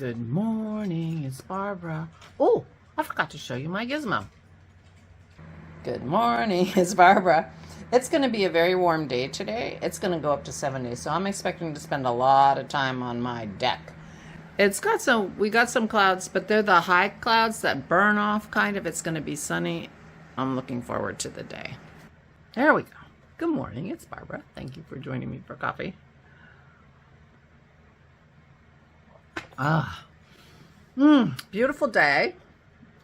Good morning, it's Barbara. Oh, I forgot to show you my gizmo. Good morning, it's Barbara. It's going to be a very warm day today. It's going to go up to 70, so I'm expecting to spend a lot of time on my deck. We got some clouds, but they're the high clouds that burn off kind of. It's going to be sunny. I'm looking forward to the day. There we go. Good morning, it's Barbara. Thank you for joining me for coffee. Beautiful day.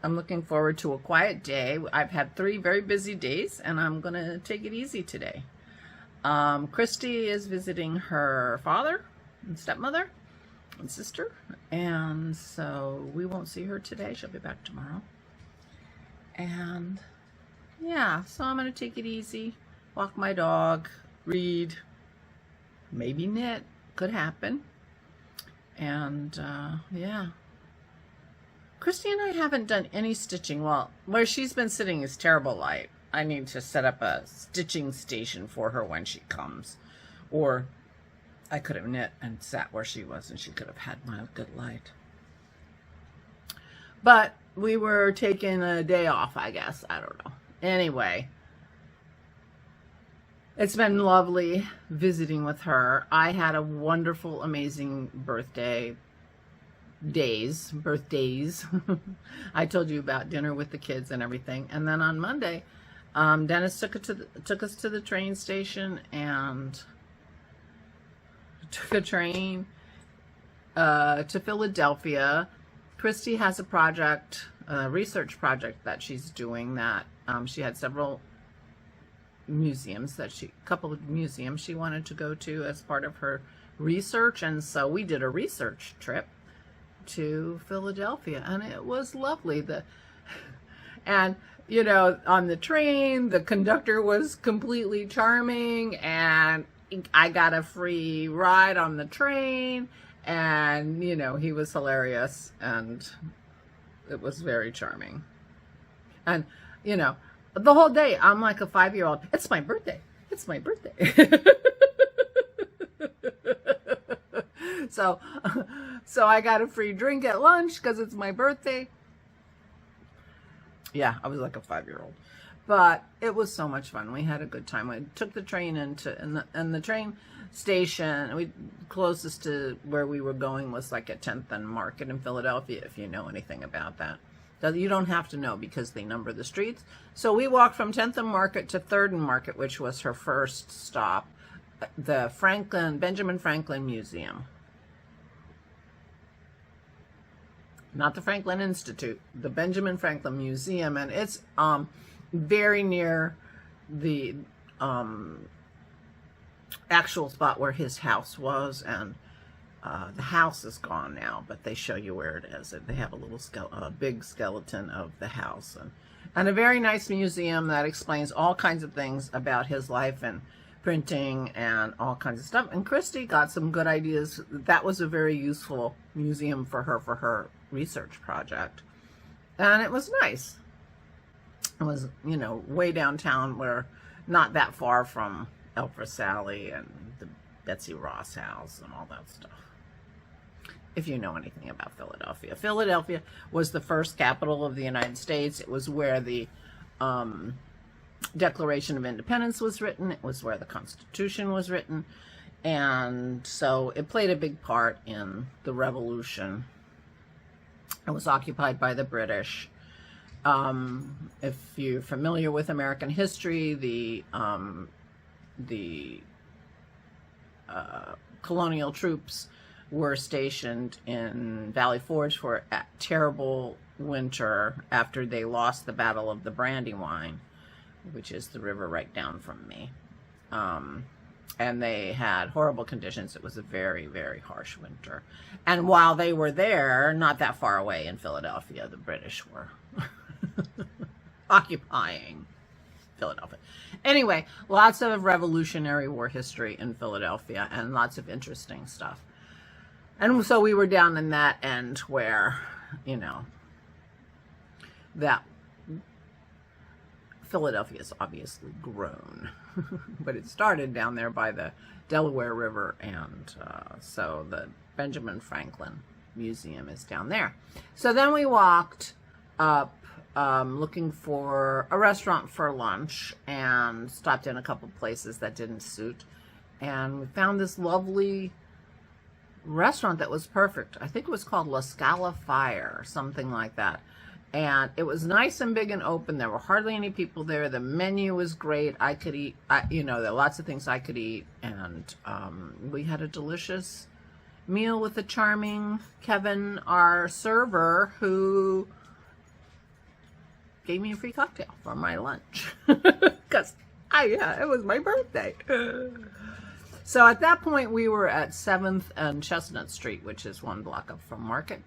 I'm looking forward to a quiet day. I've had 3 very busy days, and I'm going to take it easy today. Christy is visiting her father and stepmother and sister, and so we won't see her today. She'll be back tomorrow. And yeah, so I'm going to take it easy, walk my dog, read, maybe knit, could happen. And yeah, Christy and I haven't done any stitching. Well, where she's been sitting is terrible light. I need to set up a stitching station for her when she comes. Or I could have knit and sat where she was and she could have had my good light. But we were taking a day off, I guess. I don't know. Anyway, it's been lovely visiting with her. I had a wonderful, amazing birthdays. I told you about dinner with the kids and everything. And then on Monday, Dennis took us to the train station and took a train to Philadelphia. Christy has a project, a research project that she's doing that she had several museums couple of museums she wanted to go to as part of her research, and so we did a research trip to Philadelphia, and it was lovely. And you know, on the train, the conductor was completely charming, and I got a free ride on the train, and you know, he was hilarious, and it was very charming. And you know, the whole day, I'm like a 5-year-old. It's my birthday. It's my birthday. So I got a free drink at lunch because it's my birthday. Yeah, I was like a 5-year-old. But it was so much fun. We had a good time. We took the train and the train station, closest to where we were going was like at 10th and Market in Philadelphia, if you know anything about that. You don't have to know because they number the streets. So we walked from 10th and Market to 3rd and Market, which was her first stop, the Benjamin Franklin Museum. Not the Franklin Institute, the Benjamin Franklin Museum. And it's very near the actual spot where his house was, and the house is gone now, but they show you where it is. They have a big skeleton of the house, and a very nice museum that explains all kinds of things about his life and printing and all kinds of stuff. And Christy got some good ideas. That was a very useful museum for her research project, and it was nice. It was, you know, way downtown, where not that far from Elfra Sally and the Betsy Ross house and all that stuff. If you know anything about Philadelphia. Philadelphia was the first capital of the United States. It was where the Declaration of Independence was written. It was where the Constitution was written. And so it played a big part in the Revolution. It was occupied by the British. If you're familiar with American history, the colonial troops were stationed in Valley Forge for a terrible winter after they lost the Battle of the Brandywine, which is the river right down from me. And they had horrible conditions. It was a very, very harsh winter. And while they were there, not that far away in Philadelphia, the British were occupying Philadelphia. Anyway, lots of Revolutionary War history in Philadelphia and lots of interesting stuff. And so we were down in that end where, you know, that Philadelphia's obviously grown, but it started down there by the Delaware River, and so the Benjamin Franklin museum is down there. So then we walked up looking for a restaurant for lunch and stopped in a couple places that didn't suit. And we found this lovely restaurant that was perfect. I think it was called La Scala Fire or something like that. And it was nice and big and open. There were hardly any people there. The menu was great. I could eat, you know, there were lots of things I could eat. And we had a delicious meal with the charming Kevin, our server, who gave me a free cocktail for my lunch. Because, yeah, it was my birthday. So at that point, we were at 7th and Chestnut Street, which is 1 block up from Market.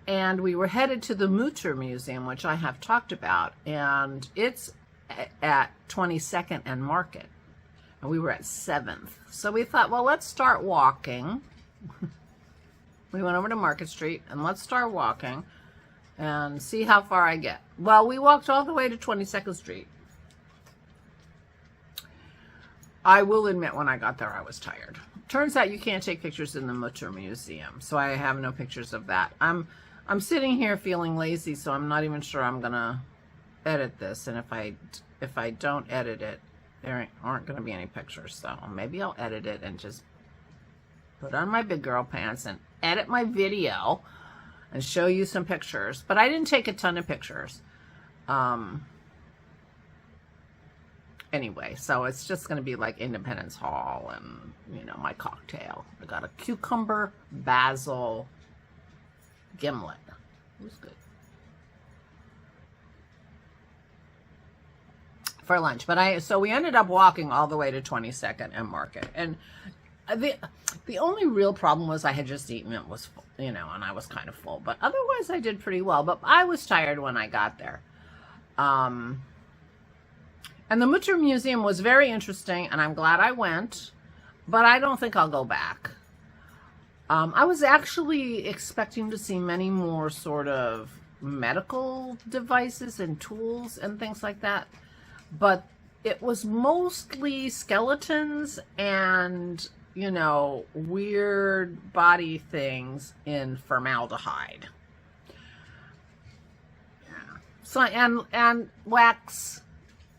And we were headed to the Mutter Museum, which I have talked about. And it's at 22nd and Market. And we were at 7th. So we thought, well, let's start walking. We went over to Market Street, and let's start walking and see how far I get. Well, we walked all the way to 22nd Street. I will admit, when I got there, I was tired. Turns out you can't take pictures in the Mutter Museum, so I have no pictures of that. I'm sitting here feeling lazy, so I'm not even sure I'm gonna edit this. And if I don't edit it, there aren't gonna be any pictures. So maybe I'll edit it and just put on my big girl pants and edit my video and show you some pictures. But I didn't take a ton of pictures. Anyway, so it's just going to be like Independence Hall and, you know, my cocktail. I got a cucumber basil gimlet. It was good. For lunch. But so we ended up walking all the way to 22nd and Market. And the only real problem was I had just eaten. It was, you know, and I was kind of full. But otherwise I did pretty well. But I was tired when I got there. And the Mutter Museum was very interesting, and I'm glad I went, but I don't think I'll go back. I was actually expecting to see many more sort of medical devices and tools and things like that, but it was mostly skeletons and, you know, weird body things in formaldehyde. Yeah. So, and wax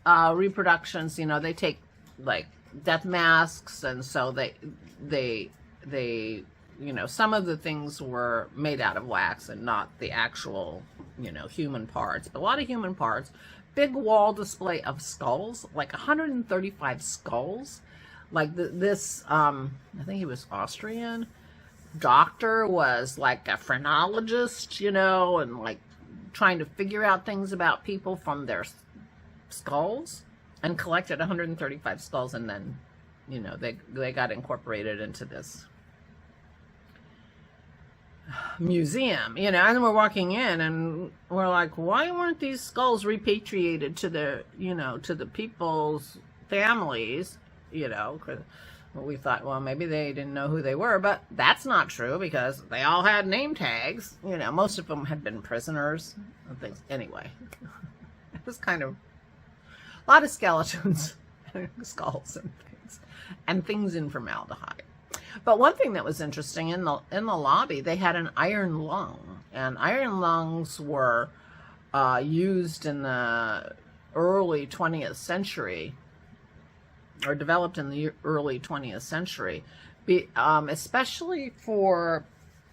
reproductions, you know, they take like death masks, and so they you know, some of the things were made out of wax and not the actual, you know, human parts, but a lot of human parts. Big wall display of skulls, like 135 skulls. Like this I think he was Austrian doctor, was like a phrenologist, you know, and like trying to figure out things about people from their skulls, and collected 135 skulls, and then, you know, they got incorporated into this museum, you know. And we're walking in and we're like, why weren't these skulls repatriated to the, you know, to the people's families, you know? We thought, well, maybe they didn't know who they were, but that's not true, because they all had name tags, you know. Most of them had been prisoners and things. Anyway, it was kind of a lot of skeletons, skulls, and things in formaldehyde. But one thing that was interesting, in the lobby, they had an iron lung, and iron lungs were used in the early 20th century, or developed in the early 20th century, especially for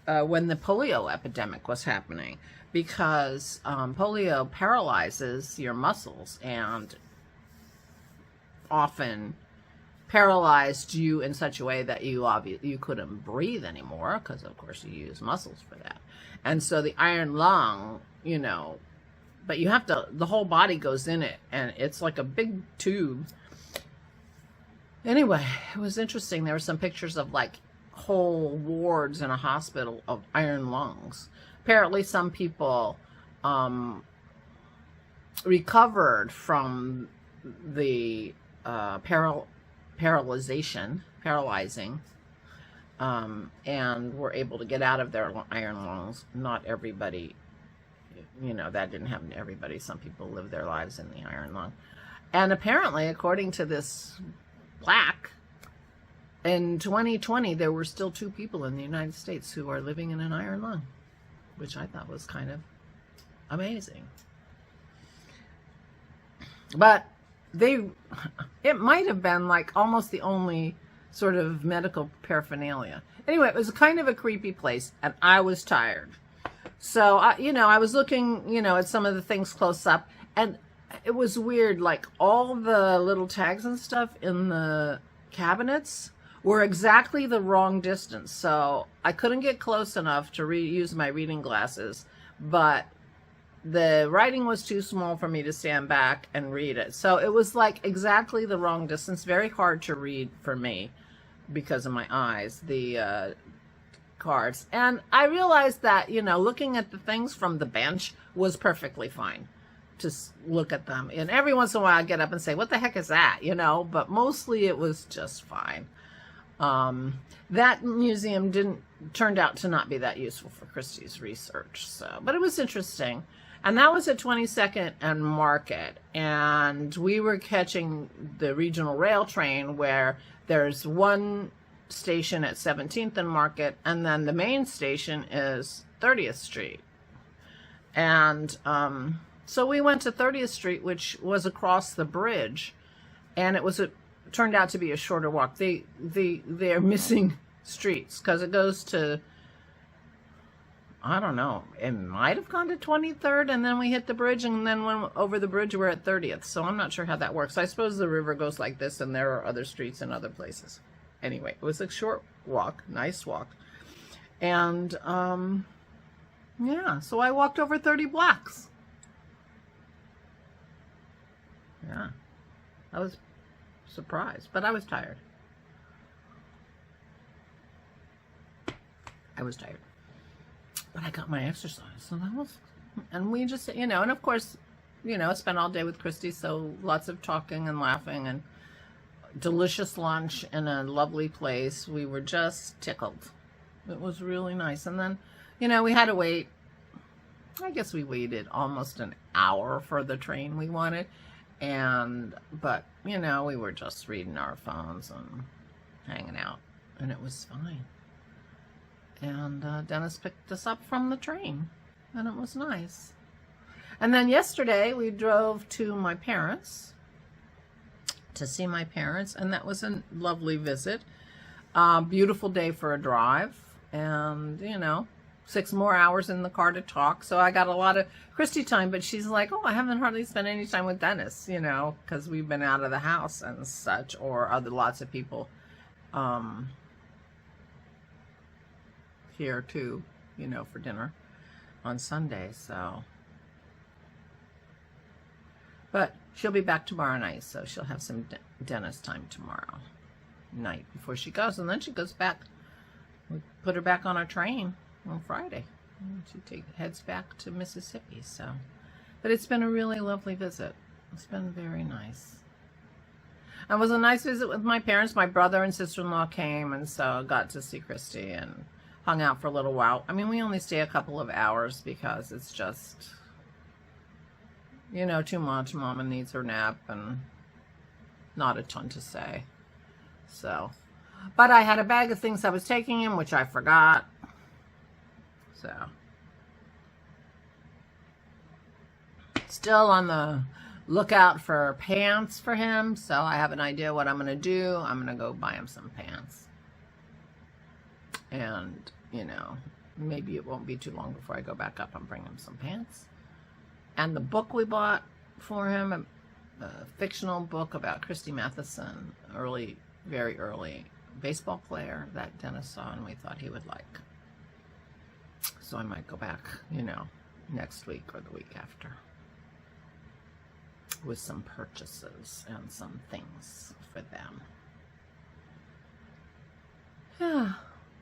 when the polio epidemic was happening, because polio paralyzes your muscles, and often paralyzed you in such a way that you couldn't breathe anymore, because of course you use muscles for that. And so the iron lung, you know, but you have to, the whole body goes in it, and it's like a big tube. Anyway, it was interesting. There were some pictures of like whole wards in a hospital of iron lungs. Apparently some people recovered from the paralyzing, and were able to get out of their iron lungs. Not everybody, you know, that didn't happen to everybody. Some people live their lives in the iron lung. And apparently, according to this plaque, in 2020, there were still 2 people in the United States who are living in an iron lung, which I thought was kind of amazing. But it might have been like almost the only sort of medical paraphernalia. Anyway, it was kind of a creepy place, and I was tired. So, I was looking, at some of the things close up, and it was weird. Like, all the little tags and stuff in the cabinets were exactly the wrong distance. So I couldn't get close enough to use my reading glasses, but the writing was too small for me to stand back and read it. So it was like exactly the wrong distance. Very hard to read for me because of my eyes, the cards. And I realized that, looking at the things from the bench was perfectly fine to look at them. And every once in a while I get up and say, what the heck is that? But mostly it was just fine. That museum turned out to not be that useful for Christy's research. But it was interesting. And that was at 22nd and Market. And we were catching the regional rail train where there's one station at 17th and Market, and then the main station is 30th Street. And so we went to 30th Street, which was across the bridge, and it turned out to be a shorter walk. They're missing streets because it goes to, I don't know, it might have gone to 23rd, and then we hit the bridge, and then went over the bridge, we're at 30th. So I'm not sure how that works. I suppose the river goes like this, and there are other streets in other places. Anyway, it was a short walk, nice walk. And, yeah, so I walked over 30 blocks. Yeah, I was surprised, but I was tired. But I got my exercise, so that was, and we just, and of course, spent all day with Christy, so lots of talking and laughing, and delicious lunch in a lovely place. We were just tickled. It was really nice. And then, we had to wait. I guess we waited almost an hour for the train we wanted. But, we were just reading our phones and hanging out, and it was fine. And Dennis picked us up from the train, and it was nice. And then yesterday we drove to my parents to see my parents, and that was a lovely visit. Beautiful day for a drive, and 6 more hours in the car to talk. So I got a lot of Christy time, but she's like, oh, I haven't hardly spent any time with Dennis, because we've been out of the house and such, or lots of people here too, for dinner on Sunday. So, but she'll be back tomorrow night, so she'll have some Dennis time tomorrow night before she goes, and then she goes back. We put her back on a train on Friday. She heads back to Mississippi. So, but it's been a really lovely visit. It's been very nice. It was a nice visit with my parents. My brother and sister-in-law came, and so I got to see Christy and hung out for a little while. I mean, we only stay a couple of hours because it's just, too much. Mama needs her nap, and not a ton to say. So, but I had a bag of things I was taking him, which I forgot. So, still on the lookout for pants for him. So I have an idea what I'm going to do. I'm going to go buy him some pants. And, maybe it won't be too long before I go back up and bring him some pants. And the book we bought for him, a fictional book about Christy Matheson, very early baseball player that Dennis saw and we thought he would like. So I might go back, next week or the week after with some purchases and some things for them. Yeah,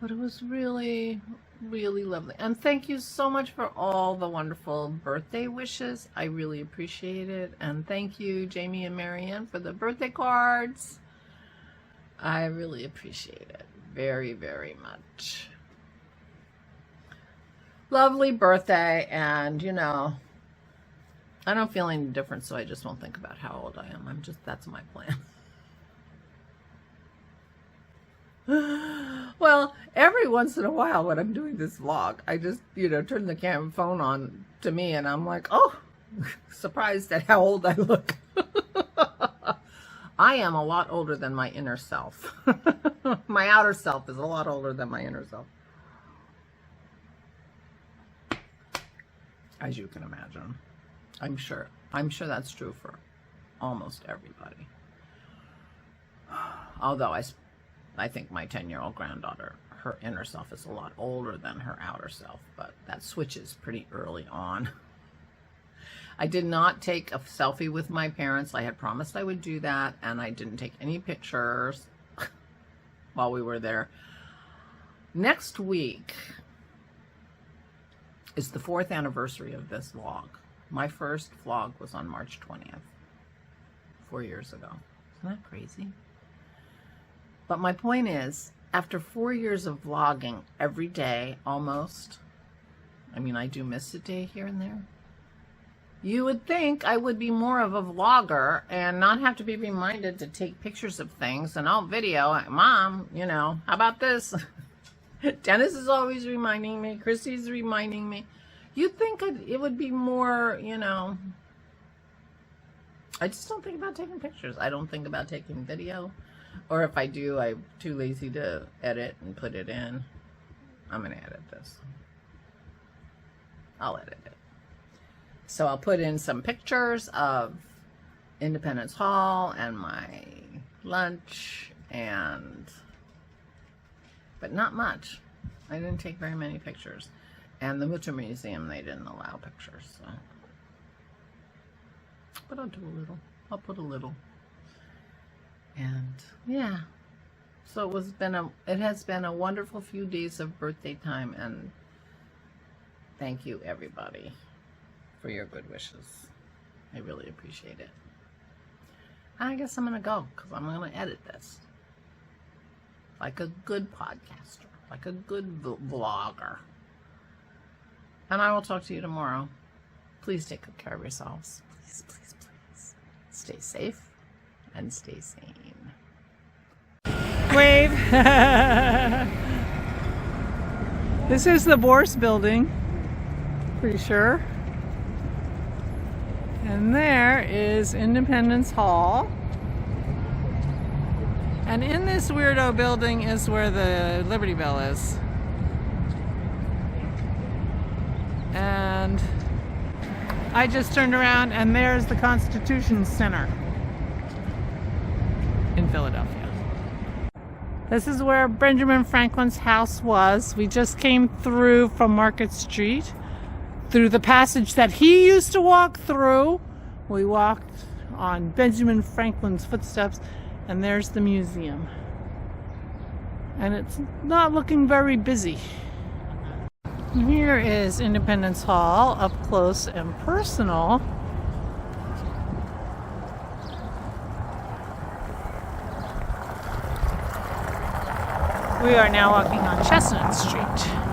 but it was really, really lovely. And thank you so much for all the wonderful birthday wishes. I really appreciate it. And thank you, Jamie and Marianne, for the birthday cards. I really appreciate it very, very much. Lovely birthday, and I don't feel any different, so I just won't think about how old I am. That's my plan. Well, every once in a while when I'm doing this vlog, I just, turn the phone on to me and I'm like, oh, surprised at how old I look. I am a lot older than my inner self. My outer self is a lot older than my inner self. As you can imagine. I'm sure that's true for almost everybody. Although I think my 10-year-old granddaughter, her inner self is a lot older than her outer self, but that switches pretty early on. I did not take a selfie with my parents. I had promised I would do that, and I didn't take any pictures while we were there. Next week is the 4th anniversary of this vlog. My first vlog was on March 20th, 4 years ago. Isn't that crazy? But my point is, after 4 years of vlogging every day, almost, I mean, I do miss a day here and there. You would think I would be more of a vlogger and not have to be reminded to take pictures of things and video. Mom, how about this? Dennis is always reminding me. Christy's reminding me. You'd think it would be more, I just don't think about taking pictures. I don't think about taking video. Or if I do, I'm too lazy to edit and put it in. I'm going to edit this. I'll edit it. So I'll put in some pictures of Independence Hall and my lunch, but not much. I didn't take very many pictures. And the Mutter Museum, they didn't allow pictures. So. But I'll do a little. I'll put a little. And yeah. So it has been a wonderful few days of birthday time, and thank you everybody for your good wishes. I really appreciate it. I guess I'm gonna go because I'm gonna edit this like a good podcaster, like a good vlogger. And I will talk to you tomorrow. Please take good care of yourselves. Please, please, please. Stay safe and stay sane. Wave. This is the Bourse building, pretty sure. And there is Independence Hall. And in this weirdo building is where the Liberty Bell is. And I just turned around and there's the Constitution Center in Philadelphia. This is where Benjamin Franklin's house was. We just came through from Market Street, through the passage that he used to walk through. We walked on Benjamin Franklin's footsteps, and there's the museum. And it's not looking very busy. Here is Independence Hall, up close and personal. We are now walking on Chestnut Street.